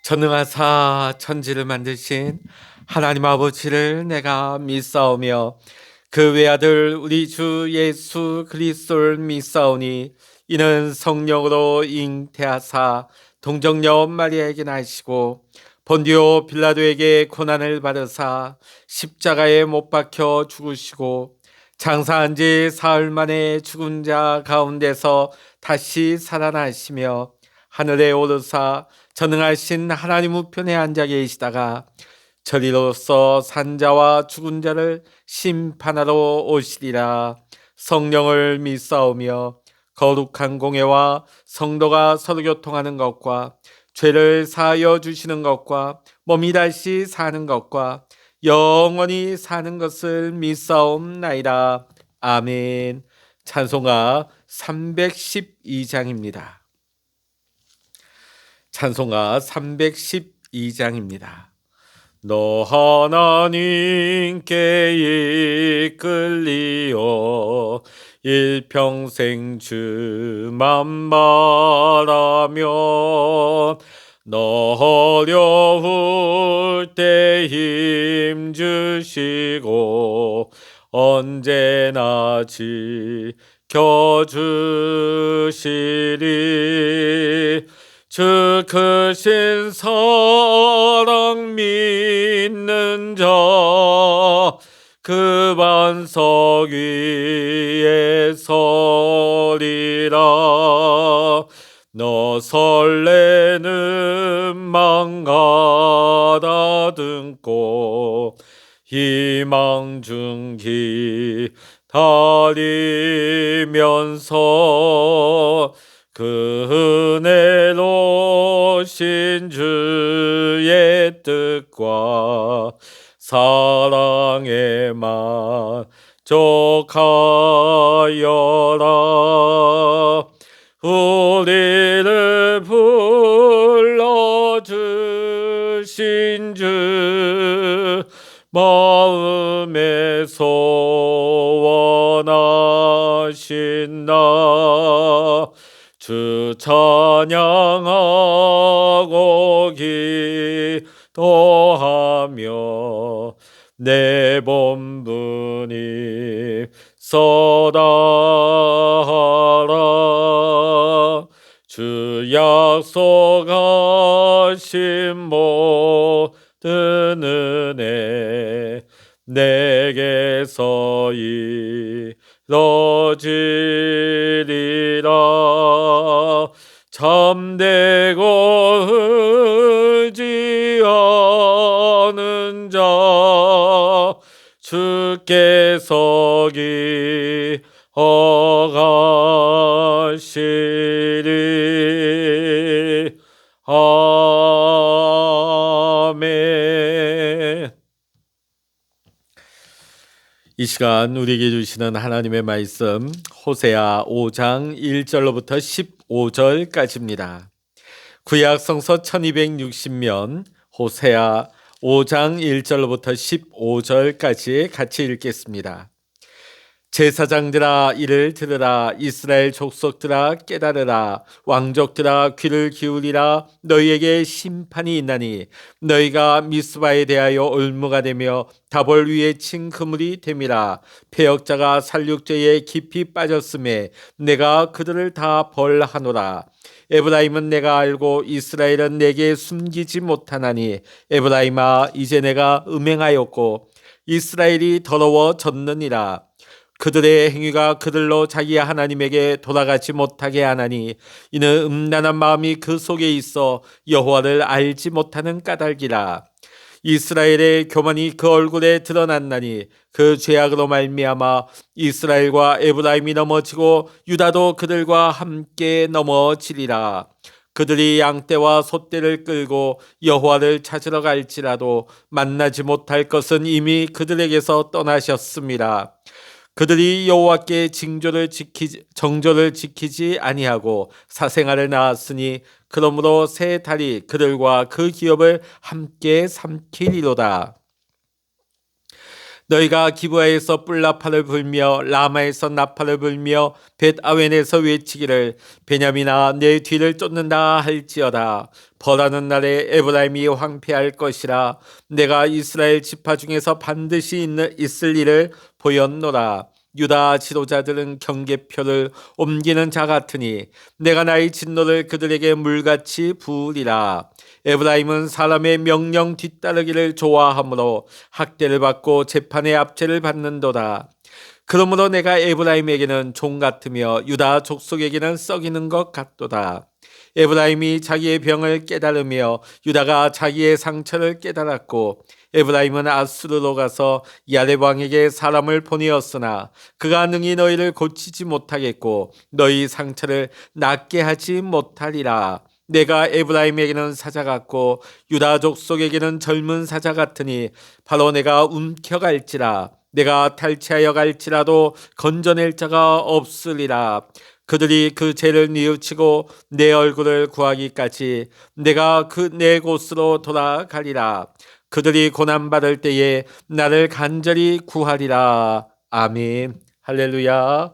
전능하사 천지를 만드신 하나님 아버지를 내가 믿사오며 그 외아들 우리 주 예수 그리스도를 믿사오니 이는 성령으로 잉태하사 동정녀 마리아에게 나시고 본디오 빌라도에게 고난을 받으사 십자가에 못 박혀 죽으시고 장사한 지 사흘 만에 죽은 자 가운데서 다시 살아나시며 하늘에 오르사 전능하신 하나님 우편에 앉아 계시다가 저리로서 산자와 죽은 자를 심판하러 오시리라. 성령을 믿사오며 거룩한 공예와 성도가 서로 교통하는 것과 죄를 사하여 주시는 것과 몸이 다시 사는 것과 영원히 사는 것을 믿사옵나이다. 아멘. 찬송가 312장입니다. 찬송가 312장입니다. 너 하나님께 이끌리어 일평생 주만 말하며 너 어려울 때 힘 주시고 언제나 지켜주시리. 주 크신 사랑 믿는 자 그 반석 위에 서리라. 너 설레는 맘 가다듬고 희망 중 기다리면서 그 은혜로 신 주의 뜻과 사랑에 만족하여라. 우리를 불러주신 주 마음에 소원하신 나 주 찬양하고 기도하며 내 본분이 서다하라. 주 약속하신 모든 은혜 내게서 이뤄지리라. 참되고 의지하는 자 주께서 기억하시리. 아멘. 이 시간 우리에게 주시는 하나님의 말씀 호세아 5장 1절로부터 15절까지입니다. 구약 성서 1260면 호세아 5장 1절로부터 15절까지 같이 읽겠습니다. 제사장들아 이를 들으라. 이스라엘 족속들아 깨달으라. 왕족들아 귀를 기울이라. 너희에게 심판이 있나니 너희가 미스바에 대하여 올무가 되며 다볼 위에 친 그물이 됨이라. 패역자가 살육죄에 깊이 빠졌음에 내가 그들을 다 벌하노라. 에브라임은 내가 알고 이스라엘은 내게 숨기지 못하나니 에브라임아 이제 내가 음행하였고 이스라엘이 더러워졌느니라. 그들의 행위가 그들로 자기 하나님에게 돌아가지 못하게 하나니 이는 음란한 마음이 그 속에 있어 여호와를 알지 못하는 까닭이라. 이스라엘의 교만이 그 얼굴에 드러났나니 그 죄악으로 말미암아 이스라엘과 에브라임이 넘어지고 유다도 그들과 함께 넘어지리라. 그들이 양떼와 소떼를 끌고 여호와를 찾으러 갈지라도 만나지 못할 것은 이미 그들에게서 떠나셨습니다. 그들이 여호와께 정조를 지키지 아니하고 사생아를 낳았으니 그러므로 새 달이 그들과 그 기업을 함께 삼키리로다. 너희가 기브아에서 뿔나팔을 불며 라마에서 나팔을 불며 벳아웬에서 외치기를 베냐민아 내 뒤를 쫓는다 할지어다. 벌하는 날에 에브라임이 황폐할 것이라. 내가 이스라엘 지파 중에서 반드시 있을 일을 보였노라. 유다 지도자들은 경계표를 옮기는 자 같으니 내가 나의 진노를 그들에게 물같이 부으리라. 에브라임은 사람의 명령 뒤따르기를 좋아하므로 학대를 받고 재판의 압제를 받는도다. 그러므로 내가 에브라임에게는 종 같으며 유다 족속에게는 썩이는 것 같도다. 에브라임이 자기의 병을 깨달으며 유다가 자기의 상처를 깨달았고 에브라임은 아수르로 가서 야렙 왕에게 사람을 보내었으나 그가 능히 너희를 고치지 못하겠고 너희 상처를 낫게 하지 못하리라. 내가 에브라임에게는 사자 같고 유다 족속에게는 젊은 사자 같으니 바로 내가 움켜갈지라. 내가 탈취하여 갈지라도 건져낼 자가 없으리라. 그들이 그 죄를 뉘우치고 내 얼굴을 구하기까지 내가 내 곳으로 돌아가리라. 그들이 고난받을 때에 나를 간절히 구하리라. 아멘. 할렐루야.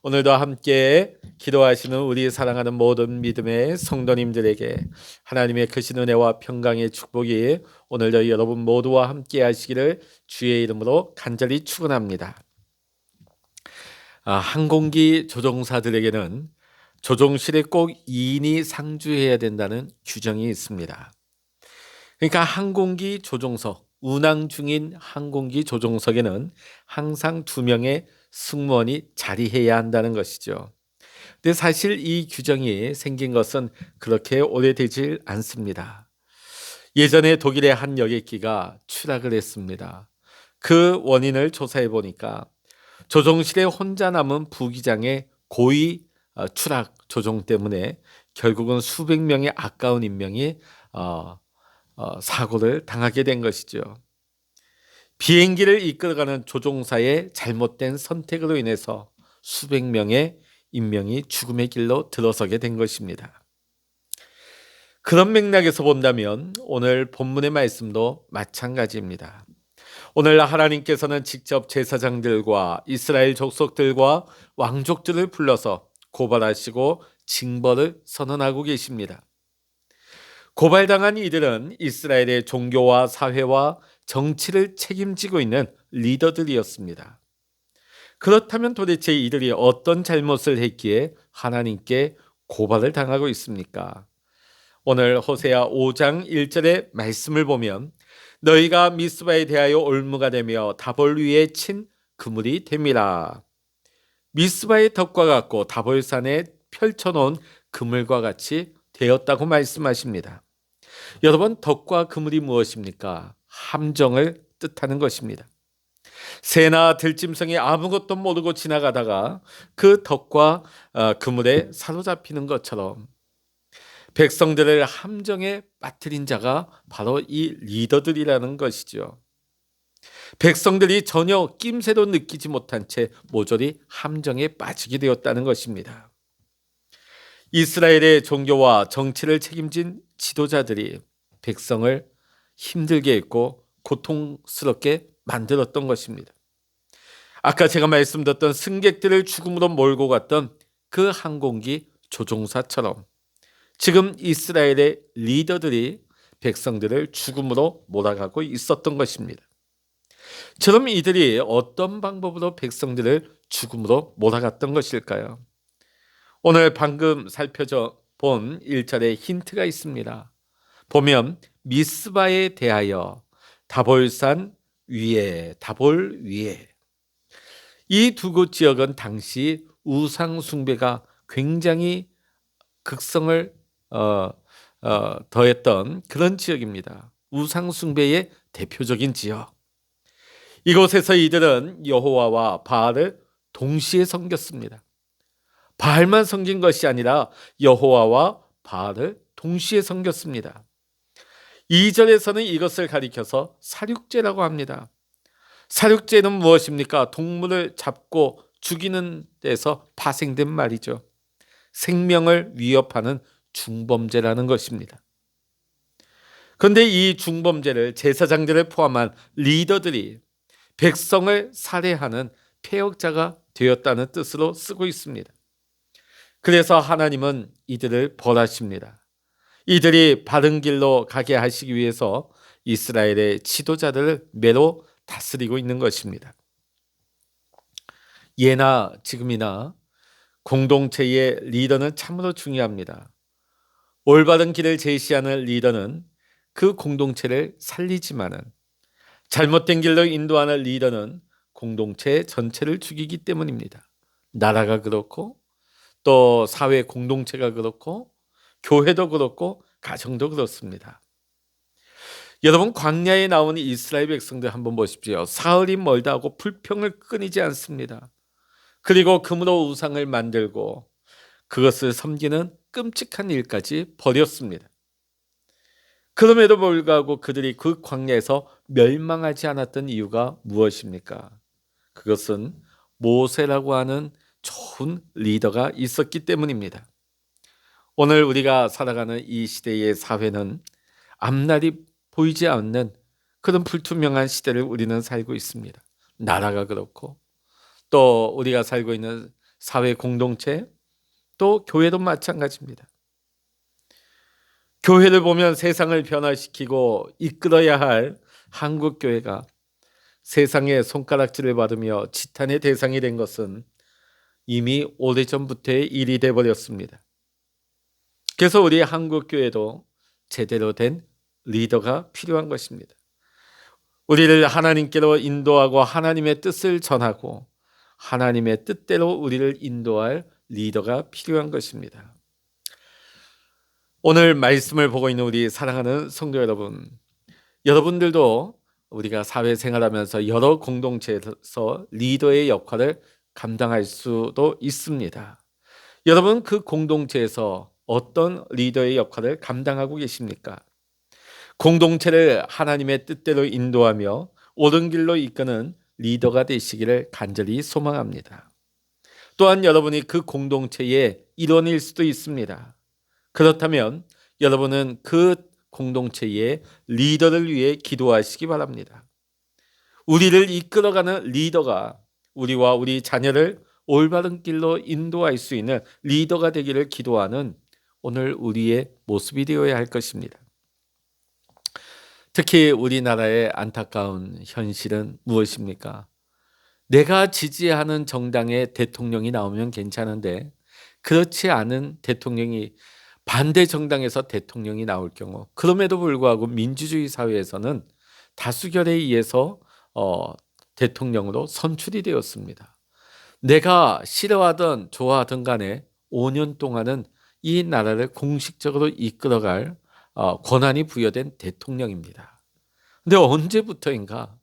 오늘도 함께 기도하시는 우리 사랑하는 모든 믿음의 성도님들에게 하나님의 크신 은혜와 평강의 축복이 오늘도 여러분 모두와 함께 하시기를 주의 이름으로 간절히 축원합니다. 항공기 조종사들에게는 조종실에 꼭 2인이 상주해야 된다는 규정이 있습니다. 그러니까 항공기 조종석, 운항 중인 항공기 조종석에는 항상 2명의 승무원이 자리해야 한다는 것이죠. 근데 사실 이 규정이 생긴 것은 그렇게 오래되질 않습니다. 예전에 독일의 한 여객기가 추락을 했습니다. 그 원인을 조사해 보니까 조종실에 혼자 남은 부기장의 고의 추락 조종 때문에 결국은 수백 명의 아까운 인명이 사고를 당하게 된 것이죠. 비행기를 이끌어가는 조종사의 잘못된 선택으로 인해서 수백 명의 인명이 죽음의 길로 들어서게 된 것입니다. 그런 맥락에서 본다면 오늘 본문의 말씀도 마찬가지입니다. 오늘 하나님께서는 직접 제사장들과 이스라엘 족속들과 왕족들을 불러서 고발하시고 징벌을 선언하고 계십니다. 고발당한 이들은 이스라엘의 종교와 사회와 정치를 책임지고 있는 리더들이었습니다. 그렇다면 도대체 이들이 어떤 잘못을 했기에 하나님께 고발을 당하고 있습니까? 오늘 호세아 5장 1절의 말씀을 보면 너희가 미스바에 대하여 올무가 되며 다볼 위에 친 그물이 됨이라. 미스바의 덕과 같고 다볼산에 펼쳐놓은 그물과 같이 되었다고 말씀하십니다. 여러분, 덕과 그물이 무엇입니까? 함정을 뜻하는 것입니다. 새나 들짐승이 아무것도 모르고 지나가다가 그 덕과 그물에 사로잡히는 것처럼 백성들을 함정에 빠뜨린 자가 바로 이 리더들이라는 것이죠. 백성들이 전혀 낌새도 느끼지 못한 채 모조리 함정에 빠지게 되었다는 것입니다. 이스라엘의 종교와 정치를 책임진 지도자들이 백성을 힘들게 했고 고통스럽게 만들었던 것입니다. 아까 제가 말씀드렸던 승객들을 죽음으로 몰고 갔던 그 항공기 조종사처럼 지금 이스라엘의 리더들이 백성들을 죽음으로 몰아가고 있었던 것입니다. 그럼 이들이 어떤 방법으로 백성들을 죽음으로 몰아갔던 것일까요? 오늘 방금 살펴본 1절에 힌트가 있습니다. 보면 미스바에 대하여 다볼산 위에, 다볼 위에. 이 두 곳 지역은 당시 우상 숭배가 굉장히 극성을 더했던 그런 지역입니다. 우상 숭배의 대표적인 지역. 이곳에서 이들은 여호와와 바알을 동시에 섬겼습니다. 바알만 섬긴 것이 아니라 여호와와 바알을 동시에 섬겼습니다. 2절에서는 이것을 가리켜서 사륙제라고 합니다. 사륙제는 무엇입니까? 동물을 잡고 죽이는 데서 파생된 말이죠. 생명을 위협하는 중범죄라는 것입니다. 그런데 이 중범죄를 제사장들을 포함한 리더들이 백성을 살해하는 패역자가 되었다는 뜻으로 쓰고 있습니다. 그래서 하나님은 이들을 벌하십니다. 이들이 바른 길로 가게 하시기 위해서 이스라엘의 지도자들을 매로 다스리고 있는 것입니다. 예나 지금이나 공동체의 리더는 참으로 중요합니다. 올바른 길을 제시하는 리더는 그 공동체를 살리지만은 잘못된 길로 인도하는 리더는 공동체 전체를 죽이기 때문입니다. 나라가 그렇고 또 사회 공동체가 그렇고 교회도 그렇고 가정도 그렇습니다. 여러분, 광야에 나온 이스라엘 백성들 한번 보십시오. 사흘이 멀다 하고 불평을 끊이지 않습니다. 그리고 금으로 우상을 만들고 그것을 섬기는 끔찍한 일까지 벌였습니다. 그럼에도 불구하고 그들이 그 광야에서 멸망하지 않았던 이유가 무엇입니까? 그것은 모세라고 하는 좋은 리더가 있었기 때문입니다. 오늘 우리가 살아가는 이 시대의 사회는 앞날이 보이지 않는 그런 불투명한 시대를 우리는 살고 있습니다. 나라가 그렇고 또 우리가 살고 있는 사회 공동체 또 교회도 마찬가지입니다. 교회를 보면 세상을 변화시키고 이끌어야 할 한국교회가 세상의 손가락질을 받으며 지탄의 대상이 된 것은 이미 오래전부터의 일이 되어버렸습니다. 그래서 우리 한국교회도 제대로 된 리더가 필요한 것입니다. 우리를 하나님께로 인도하고 하나님의 뜻을 전하고 하나님의 뜻대로 우리를 인도할 리더가 필요한 것입니다. 오늘 말씀을 보고 있는 우리 사랑하는 성도 여러분, 여러분들도 우리가 사회생활하면서 여러 공동체에서 리더의 역할을 감당할 수도 있습니다. 여러분, 그 공동체에서 어떤 리더의 역할을 감당하고 계십니까? 공동체를 하나님의 뜻대로 인도하며 옳은 길로 이끄는 리더가 되시기를 간절히 소망합니다. 또한 여러분이 그 공동체의 일원일 수도 있습니다. 그렇다면 여러분은 그 공동체의 리더를 위해 기도하시기 바랍니다. 우리를 이끌어가는 리더가 우리와 우리 자녀를 올바른 길로 인도할 수 있는 리더가 되기를 기도하는 오늘 우리의 모습이 되어야 할 것입니다. 특히 우리나라의 안타까운 현실은 무엇입니까? 내가 지지하는 정당의 대통령이 나오면 괜찮은데 그렇지 않은 대통령이 반대 정당에서 대통령이 나올 경우, 그럼에도 불구하고 민주주의 사회에서는 다수결에 의해서 대통령으로 선출이 되었습니다. 내가 싫어하든 좋아하든 간에 5년 동안은 이 나라를 공식적으로 이끌어갈 권한이 부여된 대통령입니다. 근데 언제부터인가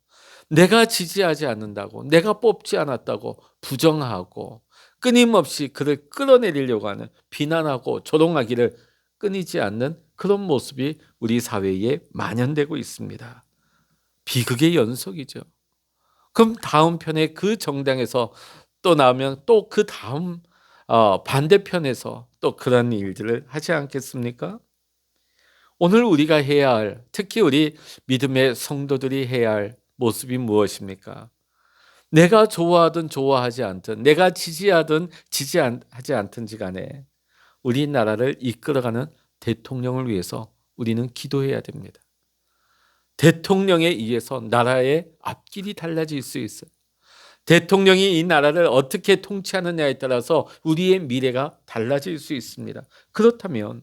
내가 지지하지 않는다고, 내가 뽑지 않았다고 부정하고 끊임없이 그를 끌어내리려고 하는, 비난하고 조롱하기를 끊이지 않는 그런 모습이 우리 사회에 만연되고 있습니다. 비극의 연속이죠. 그럼 다음 편에 그 정당에서 또 나오면 또 그 다음 반대편에서 또 그런 일들을 하지 않겠습니까? 오늘 우리가 해야 할, 특히 우리 믿음의 성도들이 해야 할 모습이 무엇입니까? 내가 좋아하든 좋아하지 않든, 내가 지지하든 지지하지 않든지 간에 우리나라를 이끌어가는 대통령을 위해서 우리는 기도해야 됩니다. 대통령에 의해서 나라의 앞길이 달라질 수 있어요. 대통령이 이 나라를 어떻게 통치하느냐에 따라서 우리의 미래가 달라질 수 있습니다. 그렇다면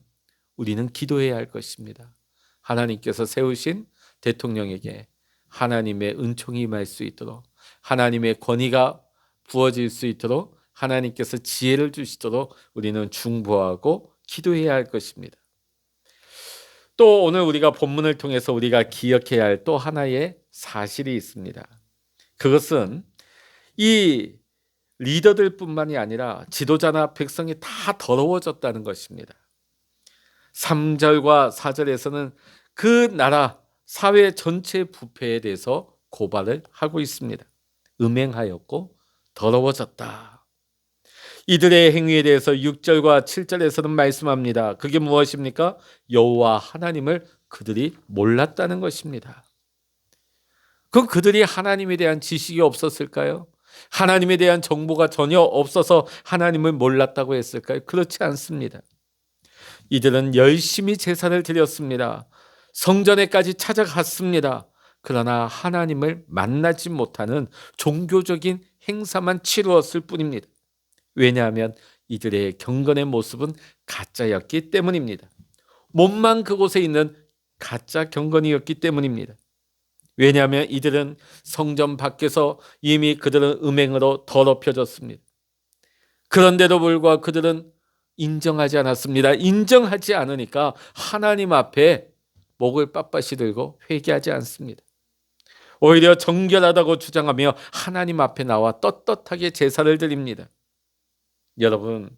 우리는 기도해야 할 것입니다. 하나님께서 세우신 대통령에게 하나님의 은총이 임할 수 있도록, 하나님의 권위가 부어질 수 있도록, 하나님께서 지혜를 주시도록 우리는 중보하고 기도해야 할 것입니다. 또 오늘 우리가 본문을 통해서 우리가 기억해야 할 또 하나의 사실이 있습니다. 그것은 이 리더들뿐만이 아니라 지도자나 백성이 다 더러워졌다는 것입니다. 3절과 4절에서는 그 나라 사회 전체 부패에 대해서 고발을 하고 있습니다. 음행하였고 더러워졌다. 이들의 행위에 대해서 6절과 7절에서는 말씀합니다. 그게 무엇입니까? 여호와 하나님을 그들이 몰랐다는 것입니다. 그럼 그들이 하나님에 대한 지식이 없었을까요? 하나님에 대한 정보가 전혀 없어서 하나님을 몰랐다고 했을까요? 그렇지 않습니다. 이들은 열심히 제사를 드렸습니다. 성전에까지 찾아갔습니다. 그러나 하나님을 만나지 못하는 종교적인 행사만 치루었을 뿐입니다. 왜냐하면 이들의 경건의 모습은 가짜였기 때문입니다. 몸만 그곳에 있는 가짜 경건이었기 때문입니다. 왜냐하면 이들은 성전 밖에서 이미 그들은 음행으로 더럽혀졌습니다. 그런데도 불구하고 그들은 인정하지 않았습니다. 인정하지 않으니까 하나님 앞에 목을 빳빳이 들고 회개하지 않습니다. 오히려 정결하다고 주장하며 하나님 앞에 나와 떳떳하게 제사를 드립니다. 여러분,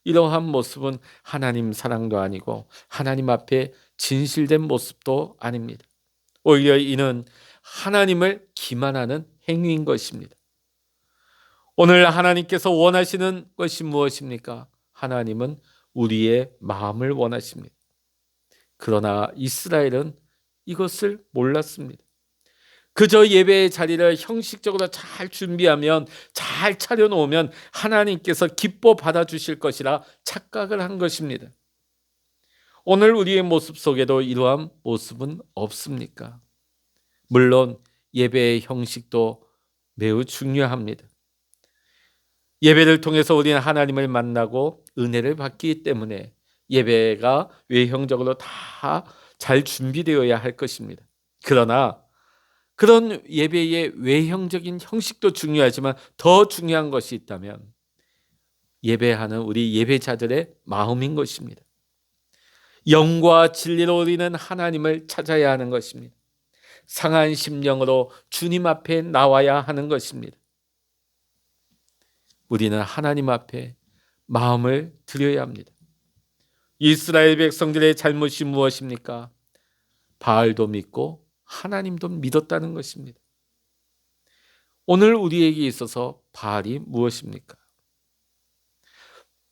이러한 모습은 하나님 사랑도 아니고 하나님 앞에 진실된 모습도 아닙니다. 오히려 이는 하나님을 기만하는 행위인 것입니다. 오늘 하나님께서 원하시는 것이 무엇입니까? 하나님은 우리의 마음을 원하십니다. 그러나 이스라엘은 이것을 몰랐습니다. 그저 예배의 자리를 형식적으로 잘 준비하면, 잘 차려놓으면 하나님께서 기뻐 받아주실 것이라 착각을 한 것입니다. 오늘 우리의 모습 속에도 이러한 모습은 없습니까? 물론 예배의 형식도 매우 중요합니다. 예배를 통해서 우리는 하나님을 만나고 은혜를 받기 때문에 예배가 외형적으로 다 잘 준비되어야 할 것입니다. 그러나 그런 예배의 외형적인 형식도 중요하지만 더 중요한 것이 있다면 예배하는 우리 예배자들의 마음인 것입니다. 영과 진리로 우리는 하나님을 찾아야 하는 것입니다. 상한 심령으로 주님 앞에 나와야 하는 것입니다. 우리는 하나님 앞에 마음을 드려야 합니다. 이스라엘 백성들의 잘못이 무엇입니까? 바알도 믿고 하나님도 믿었다는 것입니다. 오늘 우리에게 있어서 바알이 무엇입니까?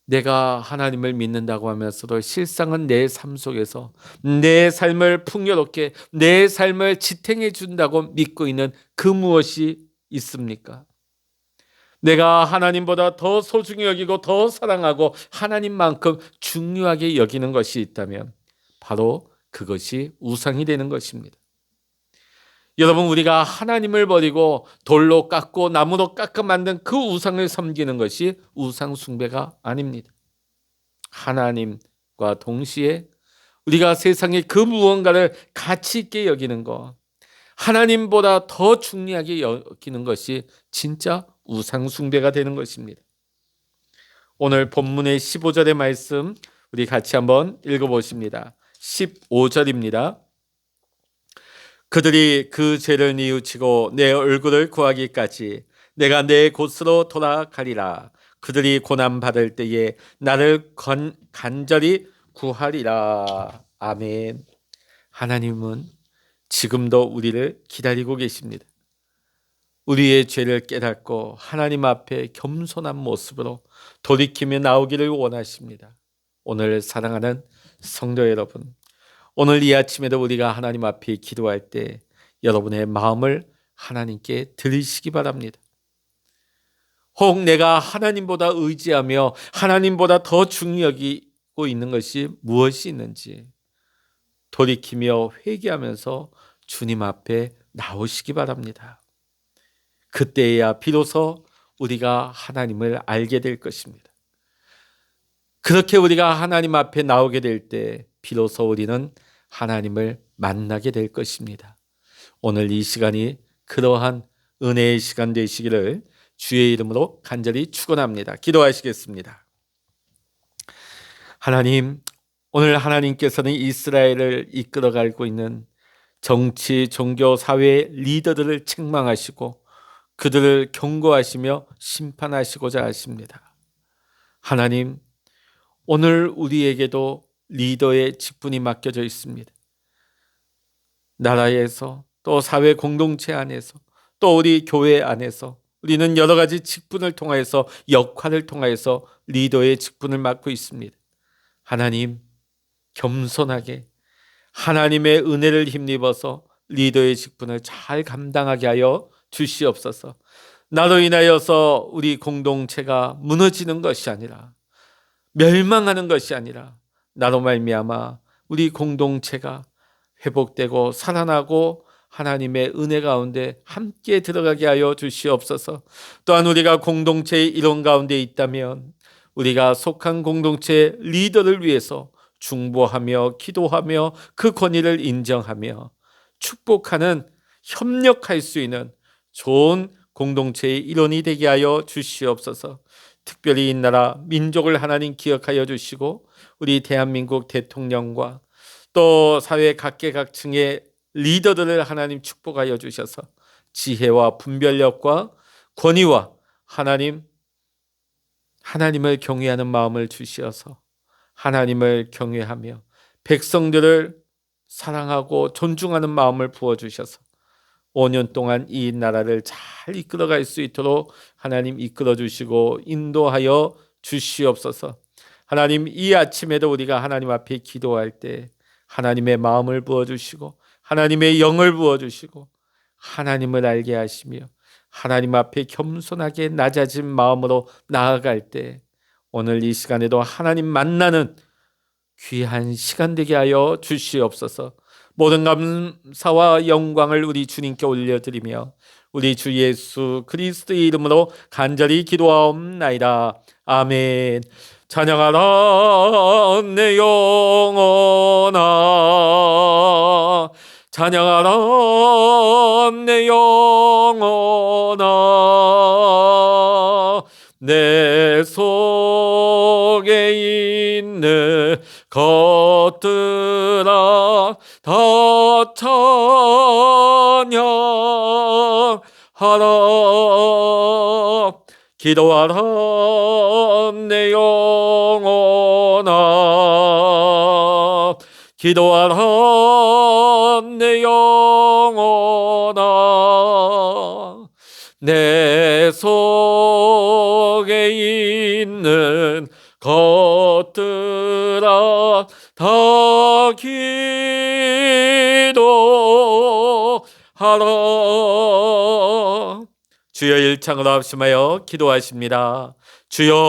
내가 하나님을 믿는다고 하면서도 실상은 내 삶 속에서 내 삶을 풍요롭게, 내 삶을 지탱해 준다고 믿고 있는 그 무엇이 있습니까? 내가 하나님보다 더 소중히 여기고 더 사랑하고 하나님만큼 중요하게 여기는 것이 있다면 바로 그것이 우상이 되는 것입니다. 여러분, 우리가 하나님을 버리고 돌로 깎고 나무로 깎아 만든 그 우상을 섬기는 것이 우상 숭배가 아닙니다. 하나님과 동시에 우리가 세상의 그 무언가를 가치 있게 여기는 것, 하나님보다 더 중요하게 여기는 것이 진짜 우상 숭배가 되는 것입니다. 오늘 본문의 15절의 말씀 우리 같이 한번 읽어보십니다. 15절입니다. 그들이 그 죄를 뉘우치고 내 얼굴을 구하기까지 내가 내 곳으로 돌아가리라. 그들이 고난받을 때에 나를 간절히 구하리라. 아멘. 하나님은 지금도 우리를 기다리고 계십니다. 우리의 죄를 깨닫고 하나님 앞에 겸손한 모습으로 돌이키며 나오기를 원하십니다. 오늘 사랑하는 성도 여러분, 오늘 이 아침에도 우리가 하나님 앞에 기도할 때 여러분의 마음을 하나님께 드리시기 바랍니다. 혹 내가 하나님보다 의지하며 하나님보다 더 중요히 여기고 있는 것이 무엇이 있는지 돌이키며 회개하면서 주님 앞에 나오시기 바랍니다. 그때야 비로소 우리가 하나님을 알게 될 것입니다. 그렇게 우리가 하나님 앞에 나오게 될 때 비로소 우리는 하나님을 만나게 될 것입니다. 오늘 이 시간이 그러한 은혜의 시간 되시기를 주의 이름으로 간절히 축원합니다. 기도하시겠습니다. 하나님, 오늘 하나님께서는 이스라엘을 이끌어가고 있는 정치, 종교, 사회 리더들을 책망하시고 그들을 경고하시며 심판하시고자 하십니다. 하나님, 오늘 우리에게도 리더의 직분이 맡겨져 있습니다. 나라에서 또 사회 공동체 안에서 또 우리 교회 안에서 우리는 여러 가지 직분을 통하여서 역할을 통하여서 리더의 직분을 맡고 있습니다. 하나님, 겸손하게 하나님의 은혜를 힘입어서 리더의 직분을 잘 감당하게 하여 주시옵소서. 나로 인하여서 우리 공동체가 무너지는 것이 아니라, 멸망하는 것이 아니라, 나로 말미암아 우리 공동체가 회복되고 살아나고 하나님의 은혜 가운데 함께 들어가게 하여 주시옵소서. 또한 우리가 공동체의 일원 가운데 있다면 우리가 속한 공동체 리더를 위해서 중보하며 기도하며 그 권위를 인정하며 축복하는, 협력할 수 있는 좋은 공동체의 일원이 되게 하여 주시옵소서. 특별히 이 나라 민족을 하나님 기억하여 주시고 우리 대한민국 대통령과 또 사회 각계각층의 리더들을 하나님 축복하여 주셔서 지혜와 분별력과 권위와 하나님을 경외하는 마음을 주시어서 하나님을 경외하며 백성들을 사랑하고 존중하는 마음을 부어주셔서 5년 동안 이 나라를 잘 이끌어갈 수 있도록 하나님 이끌어 주시고 인도하여 주시옵소서. 하나님, 이 아침에도 우리가 하나님 앞에 기도할 때 하나님의 마음을 부어주시고 하나님의 영을 부어주시고 하나님을 알게 하시며 하나님 앞에 겸손하게 낮아진 마음으로 나아갈 때 오늘 이 시간에도 하나님 만나는 귀한 시간 되게 하여 주시옵소서. 모든 감사와 영광을 우리 주님께 올려드리며 우리 주 예수 그리스도의 이름으로 간절히 기도하옵나이다. 아멘. 찬양하라 내 영혼아, 찬양하라 내 영혼아, 내 속에 있는 것들아 다 찬양하라. 기도하라 내 영혼아, 기도하라 내 영혼아, 내 속에 있는 것들아 다 기도하라. 주여 일창으로 합심하여 기도하십니다. 주여